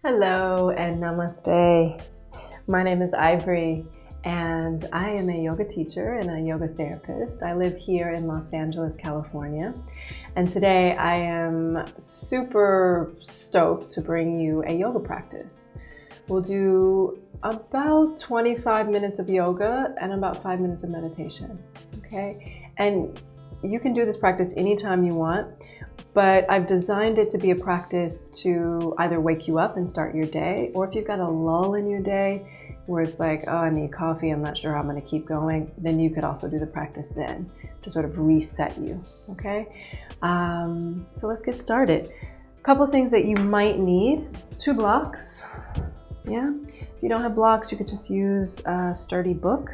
Hello and namaste. My name is Ivorie and I am a yoga teacher and a yoga therapist. I live here in Los Angeles, California. And today I am super stoked to bring you a yoga practice. We'll do about 25 minutes of yoga and about 5 minutes of meditation, okay? And you can do this practice anytime you want. But I've designed it to be a practice to either wake you up and start your day, or if you've got a lull in your day where it's like, oh, I need coffee, I'm not sure how I'm going to keep going, then you could also do the practice then to sort of reset you, okay? So let's get started. A couple things that you might need: 2 blocks, yeah? If you don't have blocks, you could just use a sturdy book.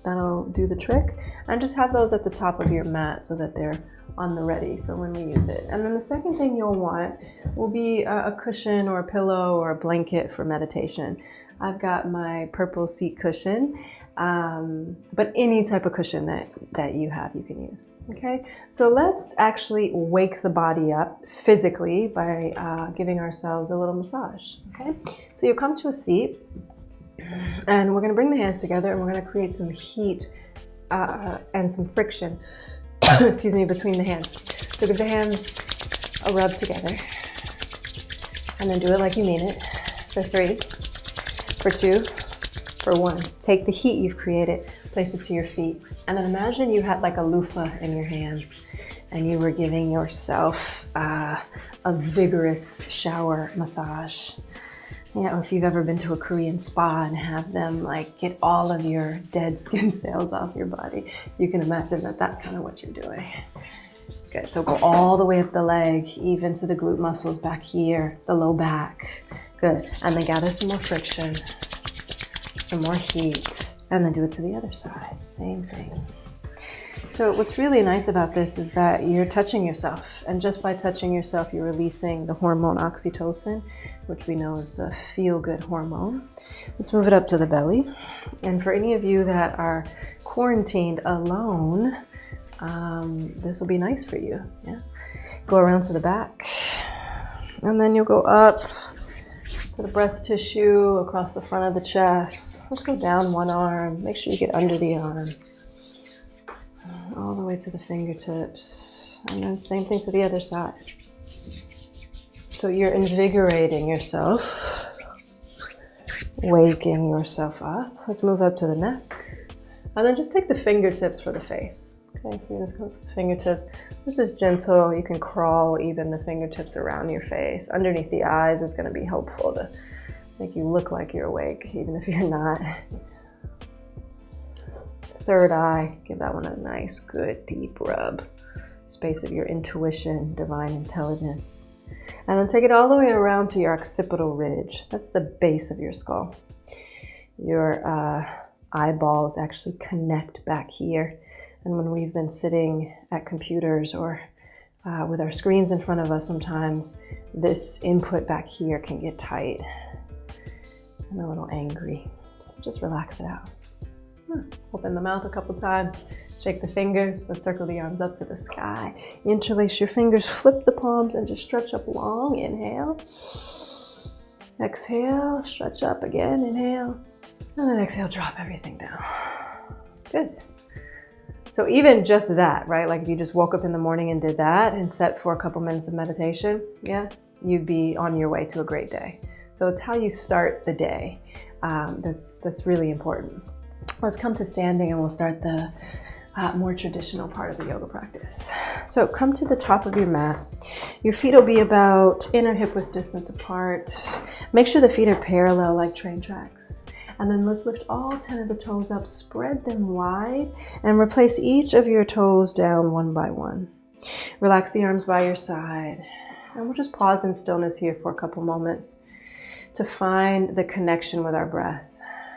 That'll do the trick. And just have those at the top of your mat so that they're on the ready for when we use it. And then the second thing you'll want will be a cushion or a pillow or a blanket for meditation. I've got my purple seat cushion, but any type of cushion that you have, you can use, okay? So let's actually wake the body up physically by giving ourselves a little massage, okay? So you'll come to a seat and we're gonna bring the hands together and we're gonna create some heat and some friction excuse me, between the hands. So give the hands a rub together and then do it like you mean it. For 3, for 2, for 1. Take the heat you've created, place it to your feet, and then imagine you had like a loofah in your hands and you were giving yourself a vigorous shower massage. Yeah, or if you've ever been to a Korean spa and have them like get all of your dead skin cells off your body, you can imagine that that's kind of what you're doing. Good, so go all the way up the leg, even to the glute muscles back here, the low back. Good, and then gather some more friction, some more heat, and then do it to the other side, same thing. So what's really nice about this is that you're touching yourself, and just by touching yourself, you're releasing the hormone oxytocin, which we know is the feel-good hormone. Let's move it up to the belly. And for any of you that are quarantined alone, this will be nice for you, yeah? Go around to the back, and then you'll go up to the breast tissue, across the front of the chest. Let's go down one arm, make sure you get under the arm. All the way to the fingertips, and then same thing to the other side. So you're invigorating yourself, waking yourself up. Let's move up to the neck, and then just take the fingertips for the face. Okay, so you just come to the fingertips. This is gentle. You can crawl even the fingertips around your face. Underneath the eyes is going to be helpful to make you look like you're awake, even if you're not. Third eye, give that one a nice, good, deep rub. Space of your intuition, divine intelligence. And then take it all the way around to your occipital ridge. That's the base of your skull. Your eyeballs actually connect back here. And when we've been sitting at computers or with our screens in front of us, sometimes this input back here can get tight and a little angry. So just relax it out. Open the mouth a couple times, shake the fingers, let's circle the arms up to the sky. Interlace your fingers, flip the palms, and just stretch up long. Inhale. Exhale, stretch up again, inhale. And then exhale, drop everything down. Good. So even just that, right? Like if you just woke up in the morning and did that and set for a couple minutes of meditation, yeah, you'd be on your way to a great day. So it's how you start the day. That's really important. Let's come to standing and we'll start the more traditional part of the yoga practice. So come to the top of your mat. Your feet will be about inner hip width distance apart. Make sure the feet are parallel like train tracks. And then let's lift all 10 of the toes up, spread them wide, and replace each of your toes down one by one. Relax the arms by your side. And we'll just pause in stillness here for a couple moments to find the connection with our breath.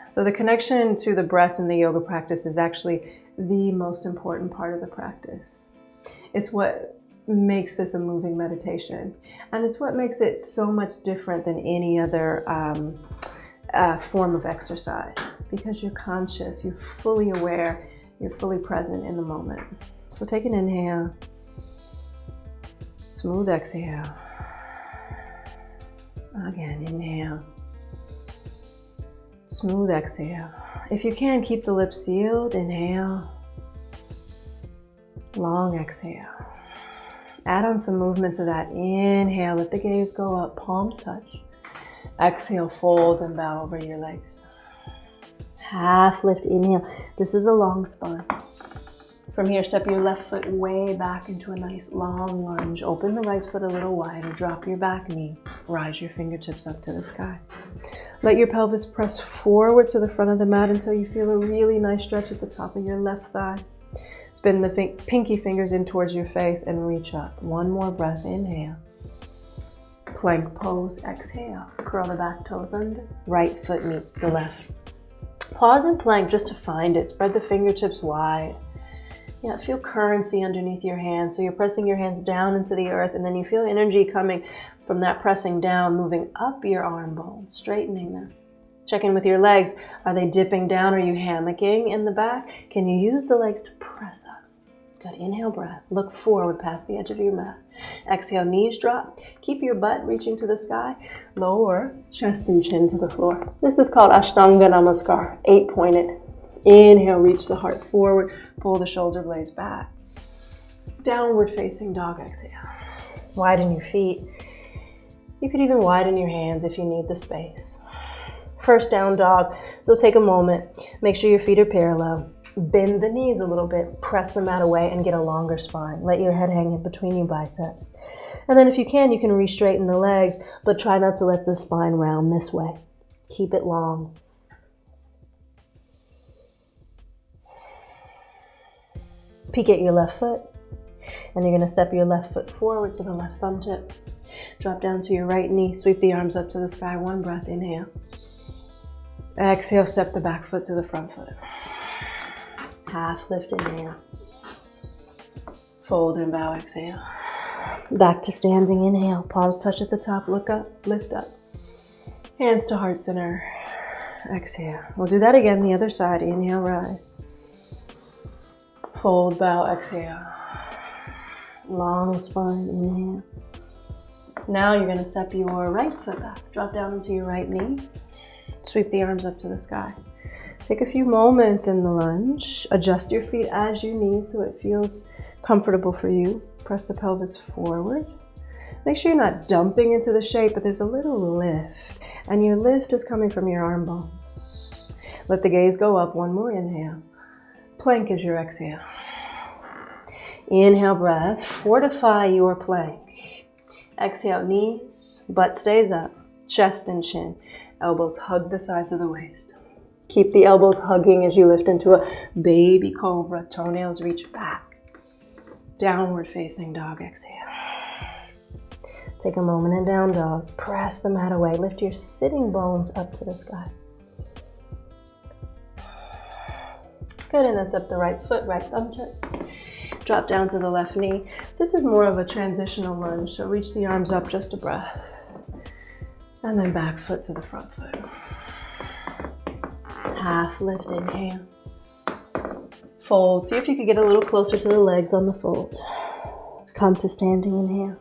So the connection to the breath in the yoga practice is actually the most important part of the practice. It's what makes this a moving meditation. And it's what makes it so much different than any other form of exercise, because you're conscious, you're fully aware, you're fully present in the moment. So take an inhale, smooth exhale. Again, inhale. Smooth exhale. If you can, keep the lips sealed. Inhale. Long exhale. Add on some movement to that. Inhale, let the gaze go up, palms touch. Exhale, fold and bow over your legs. Half lift, inhale. This is a long spine. From here, step your left foot way back into a nice long lunge. Open the right foot a little wider. Drop your back knee. Rise your fingertips up to the sky. Let your pelvis press forward to the front of the mat until you feel a really nice stretch at the top of your left thigh. Spin the pinky fingers in towards your face and reach up. One more breath, inhale. Plank pose, exhale. Curl the back toes under. Right foot meets the left. Pause in plank just to find it. Spread the fingertips wide. Yeah, feel currency underneath your hands. So you're pressing your hands down into the earth, and then you feel energy coming from that pressing down, moving up your arm bones, straightening them. Check in with your legs. Are they dipping down? Are you hammocking in the back? Can you use the legs to press up? Good. Inhale, breath. Look forward past the edge of your mat. Exhale, knees drop. Keep your butt reaching to the sky. Lower chest and chin to the floor. This is called Ashtanga Namaskar, 8-pointed. Inhale, reach the heart forward. Pull the shoulder blades back. Downward facing dog, exhale. Widen your feet. You could even widen your hands if you need the space. First down dog. So take a moment. Make sure your feet are parallel. Bend the knees a little bit. Press the mat away and get a longer spine. Let your head hang in between your biceps. And then if you can re-straighten the legs, but try not to let the spine round this way. Keep it long. Peek at your left foot, and you're going to step your left foot forward to the left thumb tip. Drop down to your right knee, sweep the arms up to the sky. One breath, inhale. Exhale, step the back foot to the front foot. Half lift, inhale. Fold and bow, exhale. Back to standing, inhale. Palms touch at the top, look up, lift up. Hands to heart center. Exhale. We'll do that again, the other side. Inhale, rise. Fold, bow, exhale. Long spine, inhale. Now you're going to step your right foot back. Drop down into your right knee. Sweep the arms up to the sky. Take a few moments in the lunge. Adjust your feet as you need so it feels comfortable for you. Press the pelvis forward. Make sure you're not dumping into the shape, but there's a little lift. And your lift is coming from your arm bones. Let the gaze go up. One more inhale. Plank is your exhale. Inhale, breath. Fortify your plank. Exhale, knees, butt stays up, chest and chin. Elbows hug the sides of the waist. Keep the elbows hugging as you lift into a baby cobra. Toenails reach back. Downward facing dog, exhale. Take a moment in down dog. Press the mat away. Lift your sitting bones up to the sky. Good, and then step the right foot, right thumb tip. Drop down to the left knee. This is more of a transitional lunge, so reach the arms up just a breath. And then back foot to the front foot. Half lift, inhale. Fold. See if you could get a little closer to the legs on the fold. Come to standing, inhale.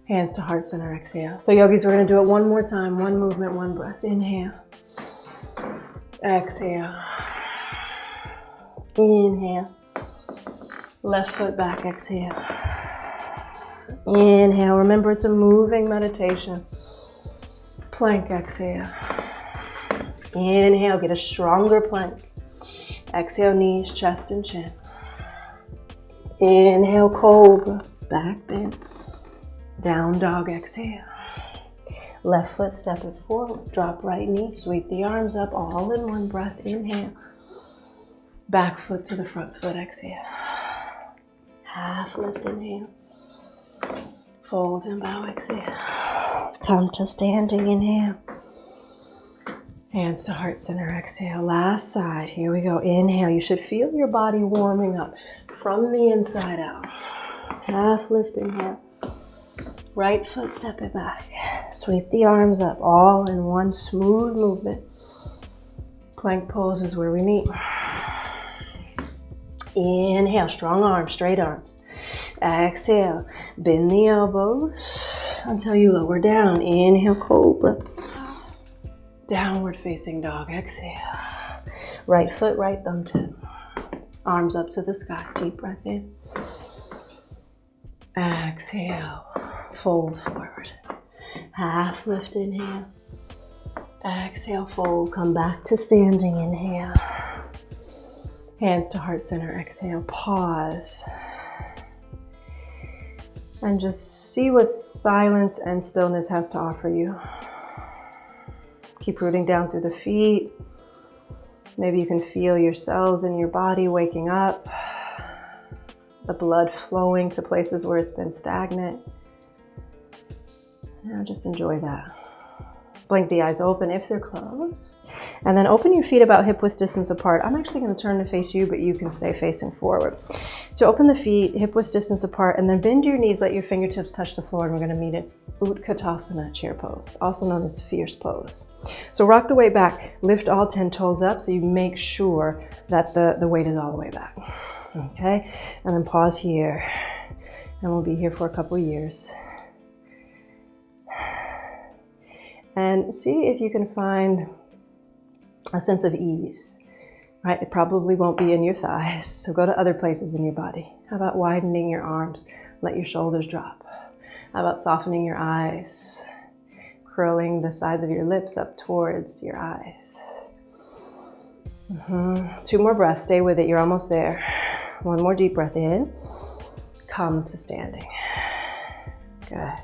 Hands to heart center, exhale. So yogis, we're going to do it one more time. One movement, one breath. Inhale. Exhale. Inhale. Left foot back, exhale. Inhale. Remember, it's a moving meditation. Plank, exhale. Inhale, get a stronger plank. Exhale, knees, chest, and chin. Inhale, cobra, back bend. Down dog, exhale. Left foot, step it forward. Drop right knee, sweep the arms up, all in one breath. Inhale. Back foot to the front foot, exhale. Half lift, inhale. Fold and bow, exhale. Come to standing, inhale. Hands to heart center, exhale. Last side, here we go. Inhale, you should feel your body warming up from the inside out. Half lift, inhale. Right foot, step it back. Sweep the arms up, all in one smooth movement. Plank pose is where we meet. Inhale, strong arms, straight arms. Exhale, bend the elbows. until you lower down. Inhale, cobra. Downward facing dog. Exhale. Right foot, right thumb tip. Arms up to the sky. Deep breath in. Exhale. Fold forward. Half lift, inhale. Exhale, fold. Come back to standing. Inhale. Hands to heart center. Exhale. Pause. And just see what silence and stillness has to offer you. Keep rooting down through the feet. Maybe you can feel your cells in your body waking up. The blood flowing to places where it's been stagnant. Now just enjoy that. Blink the eyes open if they're closed. And then open your feet about hip width distance apart. I'm actually going to turn to face you, but you can stay facing forward. So open the feet, hip width distance apart, and then bend your knees, let your fingertips touch the floor, and we're going to meet in Utkatasana, chair pose, also known as fierce pose. So rock the weight back, lift all 10 toes up so you make sure that the weight is all the way back. Okay, and then pause here, and we'll be here for a couple years. And see if you can find a sense of ease, right? It probably won't be in your thighs, so go to other places in your body. How about widening your arms? Let your shoulders drop. How about softening your eyes? Curling the sides of your lips up towards your eyes. 2 more breaths, stay with it, you're almost there. 1 more deep breath in. Come to standing. Good.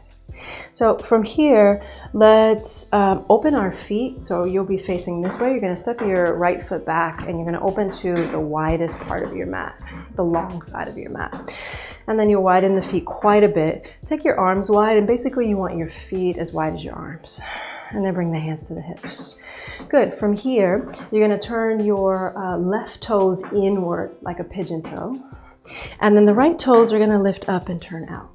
So from here, let's open our feet. So you'll be facing this way. You're going to step your right foot back and you're going to open to the widest part of your mat, the long side of your mat. And then you'll widen the feet quite a bit. Take your arms wide, and basically you want your feet as wide as your arms. And then bring the hands to the hips. Good. From here, you're going to turn your left toes inward like a pigeon toe. And then the right toes are going to lift up and turn out.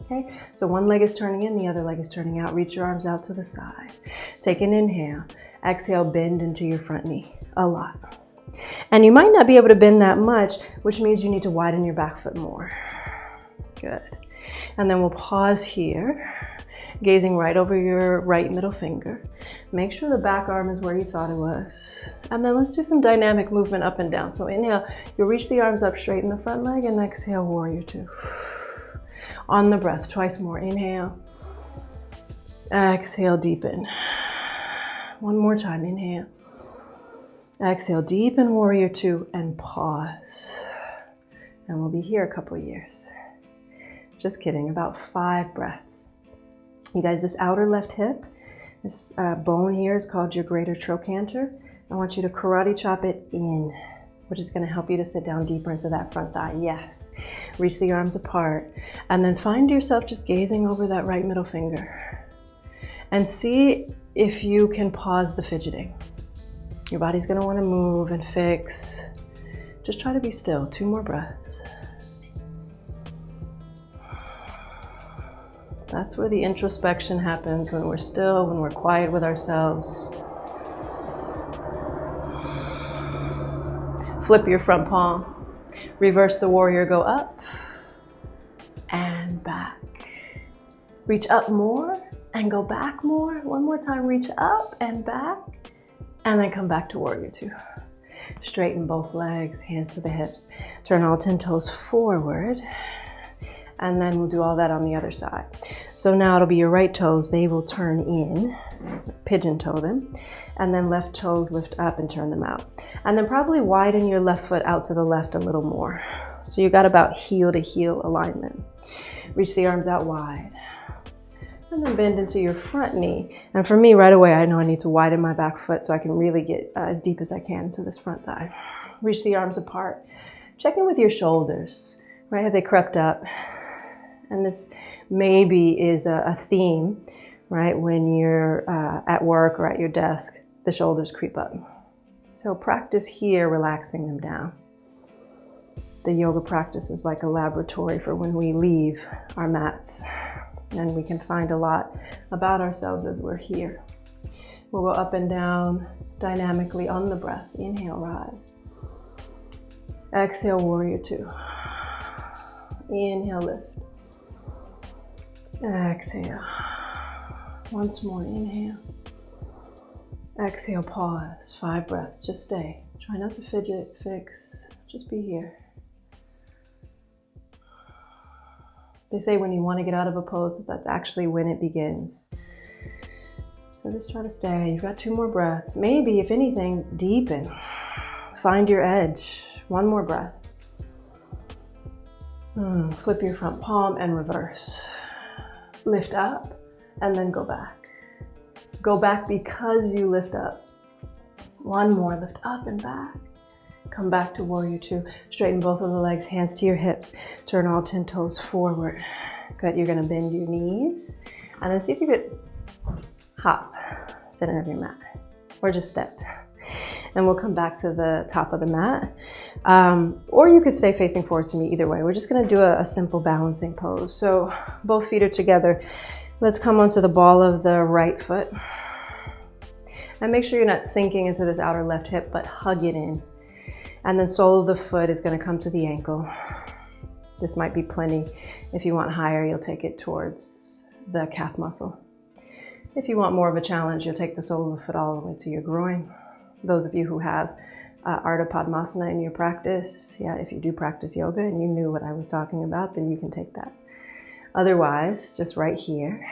Okay, so one leg is turning in, the other leg is turning out. Reach your arms out to the side. Take an inhale. Exhale, bend into your front knee a lot. And you might not be able to bend that much, which means you need to widen your back foot more. Good. And then we'll pause here, gazing right over your right middle finger. Make sure the back arm is where you thought it was. And then let's do some dynamic movement up and down. So inhale, you'll reach the arms up, straighten the front leg, and exhale, warrior 2. On the breath, twice more. Inhale. Exhale, deepen. 1 more time. Inhale. Exhale, deepen, warrior 2, and pause. And we'll be here a couple years. Just kidding, about 5 breaths. You guys, this outer left hip, this bone here is called your greater trochanter. I want you to karate chop it in, which is going to help you to sit down deeper into that front thigh. Yes. Reach the arms apart. And then find yourself just gazing over that right middle finger. And see if you can pause the fidgeting. Your body's going to want to move and fix. Just try to be still. 2 more breaths. That's where the introspection happens, when we're still, when we're quiet with ourselves. Flip your front palm. Reverse the warrior, go up and back. Reach up more and go back more. 1 more time, reach up and back. And then come back to warrior 2. Straighten both legs, hands to the hips. Turn all 10 toes forward. And then we'll do all that on the other side. So now it'll be your right toes. They will turn in, pigeon toe them. And then left toes lift up and turn them out. And then probably widen your left foot out to the left a little more. So you got about heel to heel alignment. Reach the arms out wide. And then bend into your front knee. And for me, right away, I know I need to widen my back foot so I can really get as deep as I can into this front thigh. Reach the arms apart. Check in with your shoulders, right? Have they crept up? And this maybe is a theme, right? When you're at work or at your desk, the shoulders creep up. So practice here, relaxing them down. The yoga practice is like a laboratory for when we leave our mats. And we can find a lot about ourselves as we're here. We'll go up and down dynamically on the breath. Inhale, rise. Exhale, warrior 2. Inhale, lift. Exhale. Once more, inhale. Exhale, pause. 5 breaths, just stay. Try not to fidget, fix, just be here. They say when you want to get out of a pose, that's actually when it begins. So just try to stay. You've got 2 more breaths. Maybe, if anything, deepen. Find your edge. 1 more breath. Flip your front palm and reverse. Lift up and then go back. Go back because you lift up. 1 more, lift up and back. Come back to warrior 2. Straighten both of the legs, hands to your hips. Turn all 10 toes forward. Good, you're gonna bend your knees. And then see if you could hop, center of your mat, or just step. And we'll come back to the top of the mat. Or you could stay facing forward to me, either way. We're just gonna do a simple balancing pose. So both feet are together. Let's come onto the ball of the right foot. And make sure you're not sinking into this outer left hip, but hug it in. And then sole of the foot is gonna come to the ankle. This might be plenty. If you want higher, you'll take it towards the calf muscle. If you want more of a challenge, you'll take the sole of the foot all the way to your groin. Those of you who have Ardha Padmasana in your practice, yeah, if you do practice yoga and you knew what I was talking about, then you can take that. Otherwise, just right here,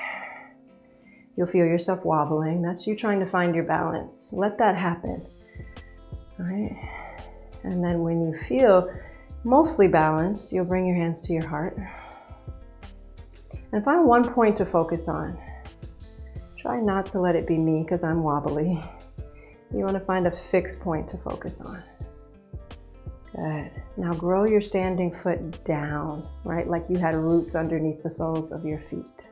you'll feel yourself wobbling. That's you trying to find your balance. Let that happen, all right? And then when you feel mostly balanced, you'll bring your hands to your heart. And find 1 point to focus on. Try not to let it be me because I'm wobbly. You want to find a fixed point to focus on. Good. Now grow your standing foot down, right? Like you had roots underneath the soles of your feet.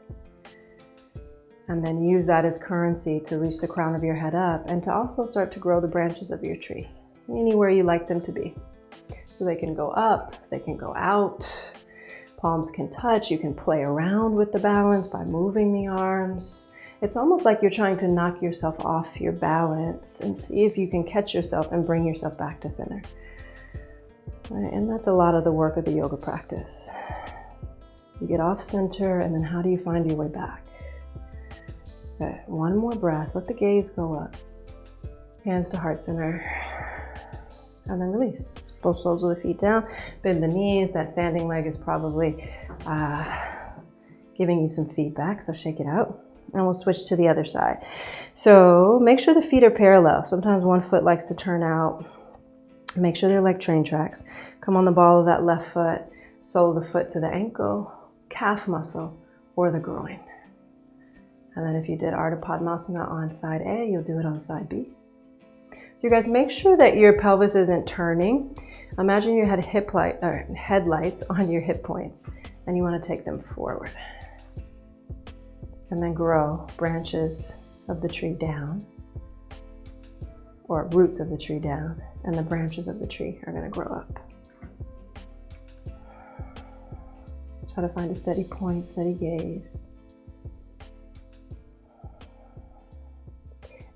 And then use that as currency to reach the crown of your head up and to also start to grow the branches of your tree, anywhere you like them to be. So they can go up, they can go out, palms can touch, you can play around with the balance by moving the arms. It's almost like you're trying to knock yourself off your balance and see if you can catch yourself and bring yourself back to center. Right? And that's a lot of the work of the yoga practice. You get off center, and then how do you find your way back? Okay, 1 more breath, let the gaze go up. Hands to heart center. And then release. Both soles of the feet down, bend the knees. That standing leg is probably giving you some feedback, so shake it out. And we'll switch to the other side. So make sure the feet are parallel. Sometimes one foot likes to turn out. Make sure they're like train tracks. Come on the ball of that left foot, sole of the foot to the ankle, calf muscle, or the groin. And then if you did Ardha Padmasana on side A, you'll do it on side B. So you guys make sure that your pelvis isn't turning. Imagine you had headlights on your hip points and you want to take them forward. And then grow branches of the tree down, or roots of the tree down, and the branches of the tree are going to grow up. Try to find a steady point, steady gaze.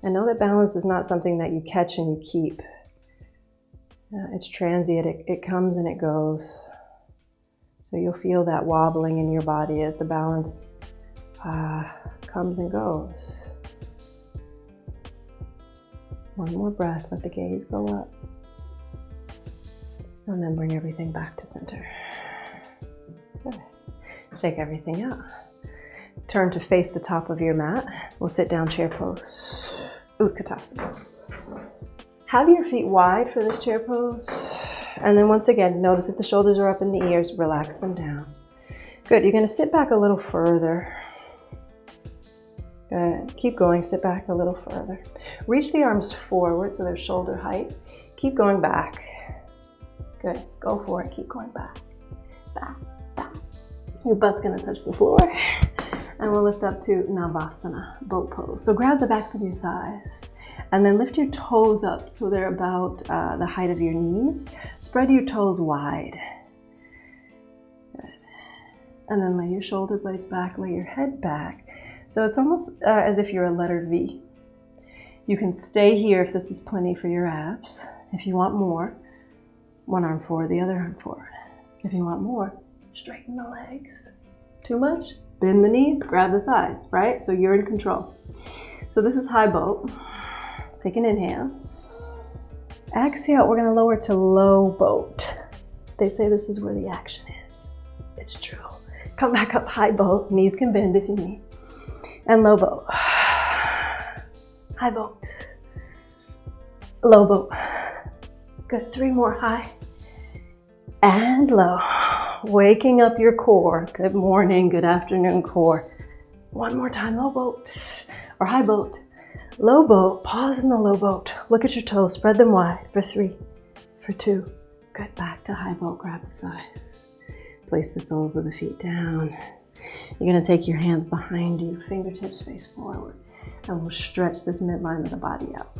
And know that balance is not something that you catch and you keep. It's transient, it comes and it goes. So you'll feel that wobbling in your body as the balance comes and goes. 1 more breath, let the gaze go up. And then bring everything back to center. Good. Shake everything out. Turn to face the top of your mat. We'll sit down chair pose. Utkatasana. Have your feet wide for this chair pose. And then once again, notice if the shoulders are up in the ears, relax them down. Good, you're gonna sit back a little further. Good, keep going, sit back a little further. Reach the arms forward so they're shoulder height. Keep going back. Good, go for it, keep going back. Back, back. Your butt's gonna touch the floor. And we'll lift up to Navasana, boat pose. So grab the backs of your thighs and then lift your toes up so they're about the height of your knees. Spread your toes wide. Good. And then lay your shoulder blades back, lay your head back. So it's almost as if you're a letter V. You can stay here if this is plenty for your abs. If you want more, 1 arm forward, the other arm forward. If you want more, straighten the legs. Too much? Bend the knees, grab the thighs, right? So you're in control. So this is high boat. Take an inhale. Exhale, we're gonna lower to low boat. They say this is where the action is. It's true. Come back up, high boat. Knees can bend if you need. And low boat. High boat. Low boat. Good, 3 more, high and low. Waking up your core. Good morning, good afternoon, core. 1 more time, low boat or high boat. Low boat, pause in the low boat. Look at your toes, spread them wide for 3, for 2. Good, back to high boat, grab the thighs. Place the soles of the feet down. You're gonna take your hands behind you, fingertips face forward, and we'll stretch this midline of the body out.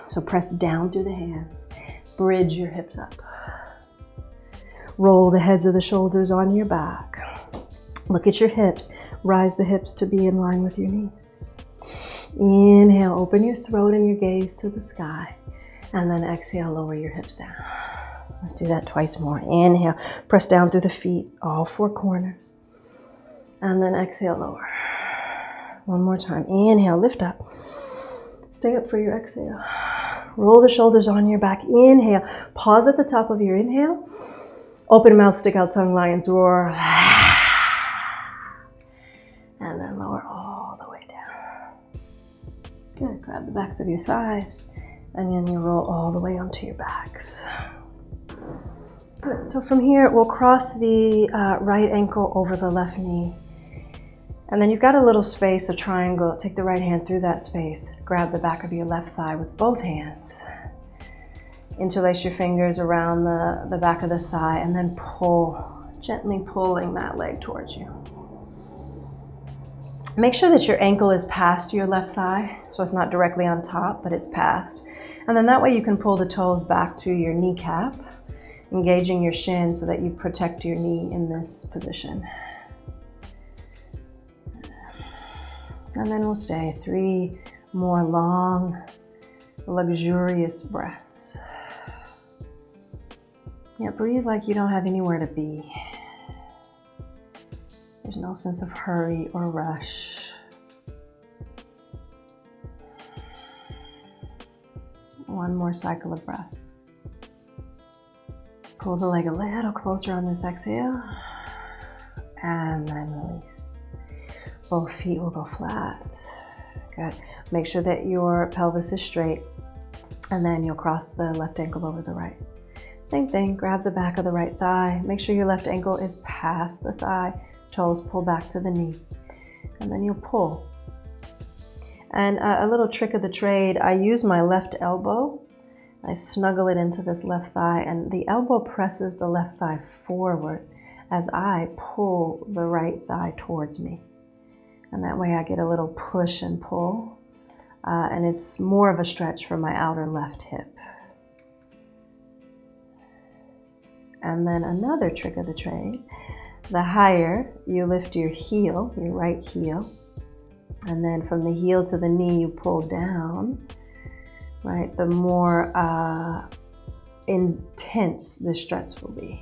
So press down through the hands, bridge your hips up. Roll the heads of the shoulders onto your back. Look at your hips, rise the hips to be in line with your knees. Inhale, open your throat and your gaze to the sky. And then exhale, lower your hips down. Let's do that twice more. Inhale, press down through the feet, all 4 corners. And then exhale, lower. 1 more time. Inhale, lift up. Stay up for your exhale. Roll the shoulders on your back. Inhale, pause at the top of your inhale. Open mouth, stick out tongue, lion's roar. And then lower all the way down. Good, grab the backs of your thighs. And then you roll all the way onto your backs. Good, so from here, we'll cross the right ankle over the left knee. And then you've got a little space, a triangle. Take the right hand through that space. Grab the back of your left thigh with both hands. Interlace your fingers around the back of the thigh and then pull, gently pulling that leg towards you. Make sure that your ankle is past your left thigh, so it's not directly on top, but it's past. And then that way you can pull the toes back to your kneecap, engaging your shin so that you protect your knee in this position. And then we'll stay 3 more long, luxurious breaths. Yeah, breathe like you don't have anywhere to be. There's no sense of hurry or rush. One more cycle of breath. Pull the leg a little closer on this exhale, and then release. Both feet will go flat. Good. Make sure that your pelvis is straight, and then you'll cross the left ankle over the right. Same thing, grab the back of the right thigh. Make sure your left ankle is past the thigh. Toes pull back to the knee. And then you'll pull. And a little trick of the trade, I use my left elbow. I snuggle it into this left thigh, and the elbow presses the left thigh forward as I pull the right thigh towards me. And that way I get a little push and pull. And it's more of a stretch for my outer left hip. And then another trick of the trade, the higher you lift your heel, your right heel, and then from the heel to the knee you pull down, right, the more intense the stretch will be.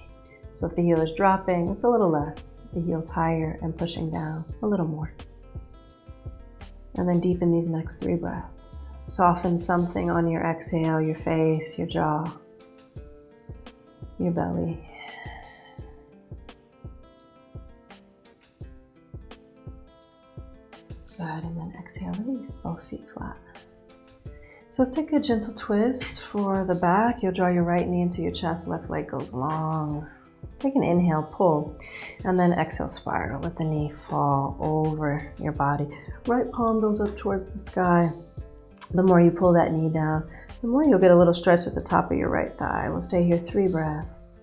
So if the heel is dropping, it's a little less. The heel's higher and pushing down a little more. And then deepen these next 3 breaths. Soften something on your exhale, your face, your jaw, your belly. Good, and then exhale, release, both feet flat. So let's take a gentle twist for the back. You'll draw your right knee into your chest, left leg goes long. Take an inhale, pull, and then exhale, spiral. Let the knee fall over your body. Right palm goes up towards the sky. The more you pull that knee down, the more you'll get a little stretch at the top of your right thigh. We'll stay here 3 breaths.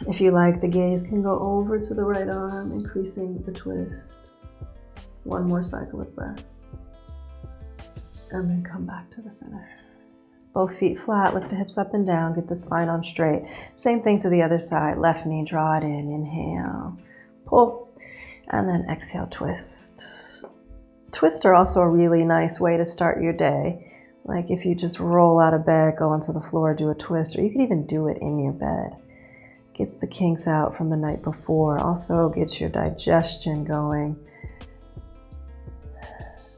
If you like, the gaze can go over to the right arm, increasing the twist. 1 more cycle of breath. And then come back to the center. Both feet flat, lift the hips up and down, get the spine on straight. Same thing to the other side. Left knee, draw it in, inhale, pull, and then exhale, twist. Twists are also a really nice way to start your day. Like if you just roll out of bed, go onto the floor, do a twist, or you could even do it in your bed. Gets the kinks out from the night before. Also gets your digestion going.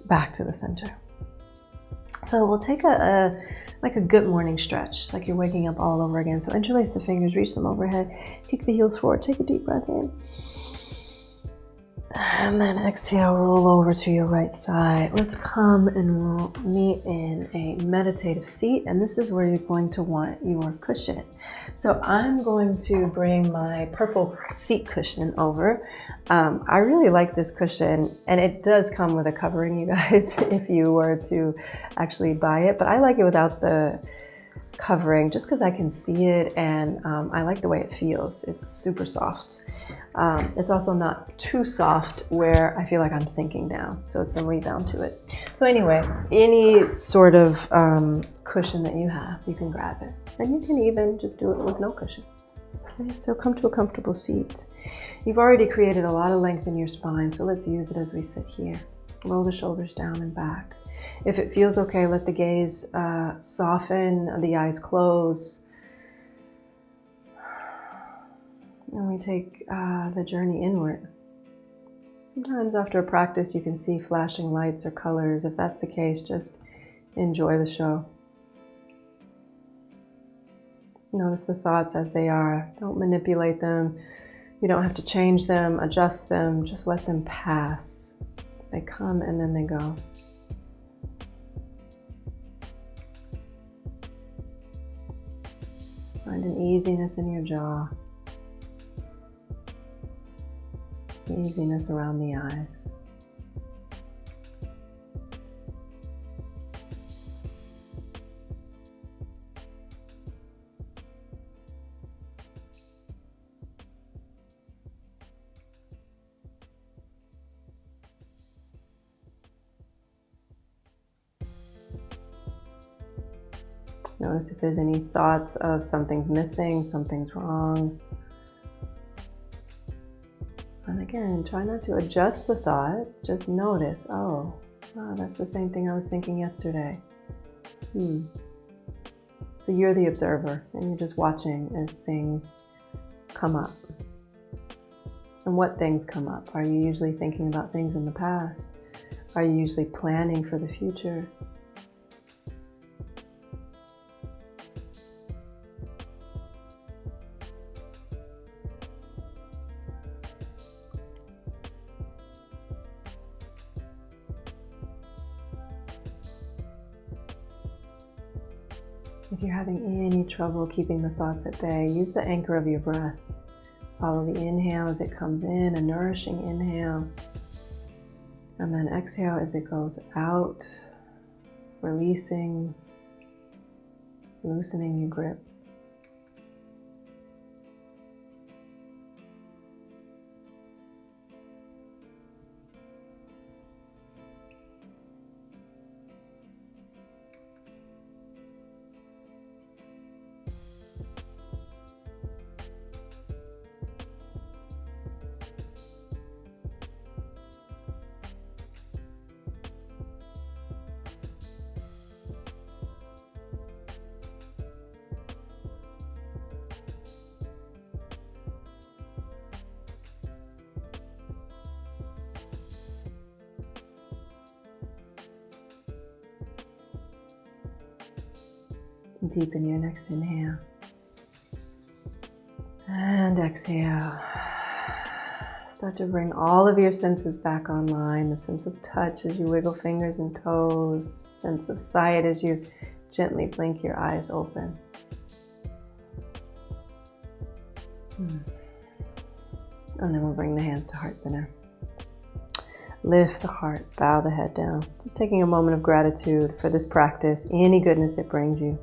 Back to the center. So we'll take like a good morning stretch. It's like you're waking up all over again. So interlace the fingers, reach them overhead, kick the heels forward, take a deep breath in. And then exhale, roll over to your right side. Let's come and we'll meet in a meditative seat. And this is where you're going to want your cushion. So I'm going to bring my purple seat cushion over. I really like this cushion, and it does come with a covering, you guys, if you were to actually buy it. But I like it without the covering just because I can see it, and I like the way it feels. It's super soft. It's also not too soft where I feel like I'm sinking down, so it's some rebound to it. So anyway, any sort of cushion that you have, you can grab it. And you can even just do it with no cushion. Okay, so come to a comfortable seat. You've already created a lot of length in your spine, so let's use it as we sit here. Roll the shoulders down and back. If it feels okay, let the gaze soften, the eyes close. And we take the journey inward. Sometimes after a practice, you can see flashing lights or colors. If that's the case, just enjoy the show. Notice the thoughts as they are. Don't manipulate them. You don't have to change them, adjust them. Just let them pass. They come and then they go. Find an easiness in your jaw. Easiness around the eyes. Notice if there's any thoughts of something's missing, something's wrong. And again, try not to adjust the thoughts, just notice, oh, that's the same thing I was thinking yesterday. So you're the observer and you're just watching as things come up. And what things come up? Are you usually thinking about things in the past? Are you usually planning for the future? If you're having any trouble keeping the thoughts at bay, use the anchor of your breath. Follow the inhale as it comes in, a nourishing inhale. And then exhale as it goes out, releasing, loosening your grip. Deepen your next inhale. And exhale. Start to bring all of your senses back online. The sense of touch as you wiggle fingers and toes. Sense of sight as you gently blink your eyes open. And then we'll bring the hands to heart center. Lift the heart, bow the head down. Just taking a moment of gratitude for this practice, any goodness it brings you.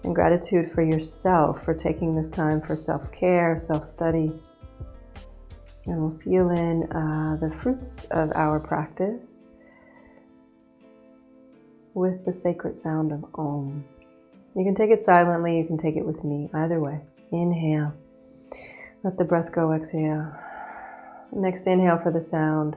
And gratitude for yourself for taking this time for self-care, self-study. And we'll seal in the fruits of our practice with the sacred sound of Om. You can take it silently, you can take it with me, either way. Inhale. Let the breath go, exhale. Next inhale for the sound.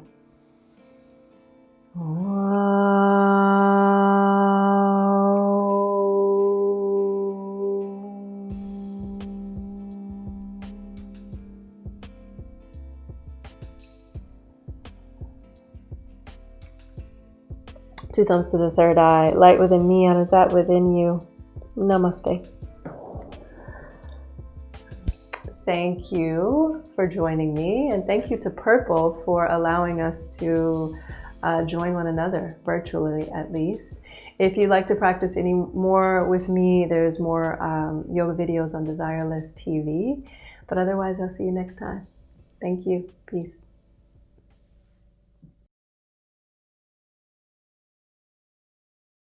2 thumbs to the third eye. Light within me, and is that within you? Namaste. Thank you for joining me, and thank you to Purple for allowing us to join one another, virtually at least. If you'd like to practice any more with me, there's more yoga videos on Desireless TV. But otherwise, I'll see you next time. Thank you. Peace.